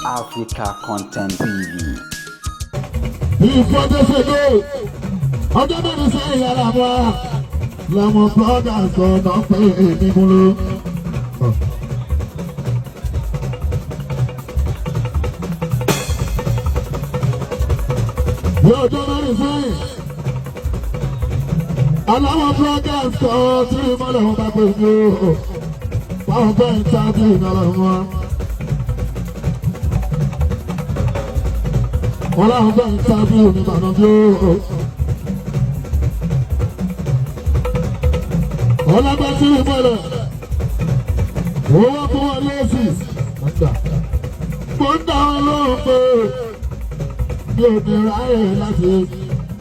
Africa Content TV. Ìfọdẹ́sẹ̀dọ̀ ọjọ́ mẹ́rin sẹ́yìn yàrá wa làwọn blọ́gà sọ̀rọ̀ pé èmi mú lò. Ní ọjọ́ mẹ́rin sẹ́yìn aláwọ̀ blọ́gà sọ̀rọ̀ tí mọ́lẹ̀ wọn bá pè mí o báwọn bẹ́ẹ̀ ń tábí ìnáwó wọn. Wọ́n láwọn bẹ́ẹ̀ ń tábí oníbànú bí ó. Wọ́n lábẹ́ sí ìmọ̀lẹ̀. Wọ́n wá fún wọn lẹ́sìs. Mo ń dá wọn lóhùn pé mi ò ní ráyè láti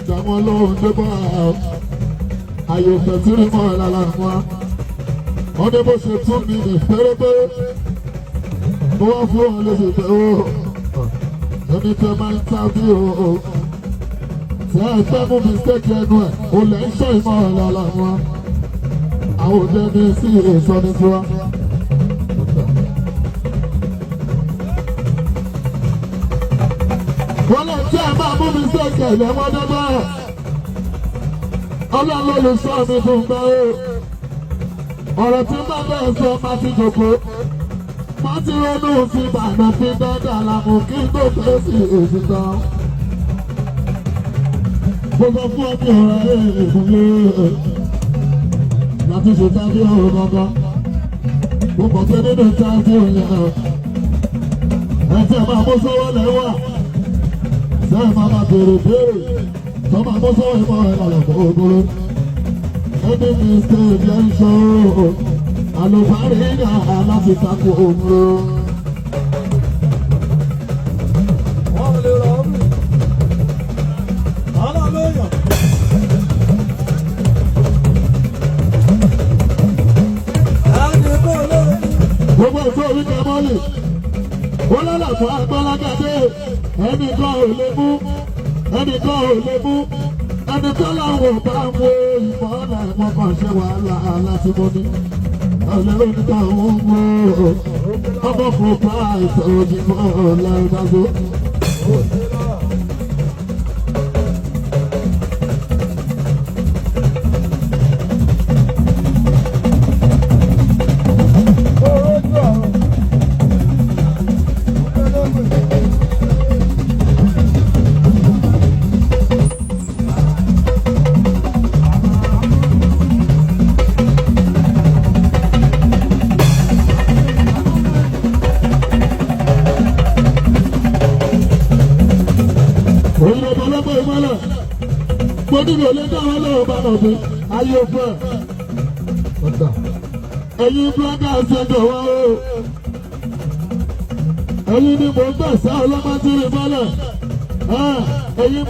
dá wọn lóhùn débọ̀ àyè òfẹ́ tí rí mọ́ lára wọn. Wọ́n ní bó ṣe tún mi ní pérépéré. Mo wá fún wọn lẹ́sìs pé ó. Ẹni tí ẹ máa ń tábí o tí ẹ fẹ́ mú mistake ẹnu ẹ̀ o lè ń ṣe ìmọ̀ ọ̀la làwọn àwọn òde ní sí èso ní tiwa. Wọ́n lè tí ẹ máa mú mistake ẹ̀ lẹ́wọ́n dandan Ọlọ́run ló lè sọ mi fún gbà o ọ̀rọ̀ tí má bẹ́ẹ̀ sọ má ti jòkó. Má ti ronú fi bàánà fi dáadáa làmú kí n tó fẹ́ sí èsì tán. Mo sọ fún ọmọ ọ̀rọ̀ ìdílé láti ṣe tábí ọ̀rọ̀ gangan. Mo mọ̀ pé nínú tábí òyìn ẹ̀ tí ẹ máa mú sọ́wọ́ lẹ́wà. Ṣé ẹ máa béèrè béèrè tó máa mú sọ́wọ́ ìmọ̀ ẹ̀ lọ́lọ́pọ̀ ògoro. Ẹni mi ṣe ìjẹ́ ìṣòro. Àlùbárí náà láti takò òmùrò. Wọ́n lè rọ̀ ọ́ mi. Àlọ́ lóyún. Àdé bọ́ lórí. Gbogbo ìfẹ́ orí kẹ́mọ́lì. Wọ́n lọ́lọ́pọ̀ agbálágádé. Ẹnìkan ò lè mú. Ẹnìkan ò lè mú. Ẹnìkan láwọn ò bá mú ìmọ̀ ọ̀nà ẹ̀mọ́ kan ṣe wàhálà láti mọ́ ní. Ọlọ́run nígbà wọn mú ọmọ fún price òjìmọ̀ ọ̀làdàgbò. Mo nílò lé dáwọn lọ́wọ́ bá lọ bí ayé òfin ẹ̀. Ẹ̀yin blọ́gà ṣẹ̀dọ̀ wá o. Ẹ̀yin ni mò ń gbẹ̀sẹ̀ ọlọ́mọ tí rí mọ́lẹ̀. Ẹ̀yin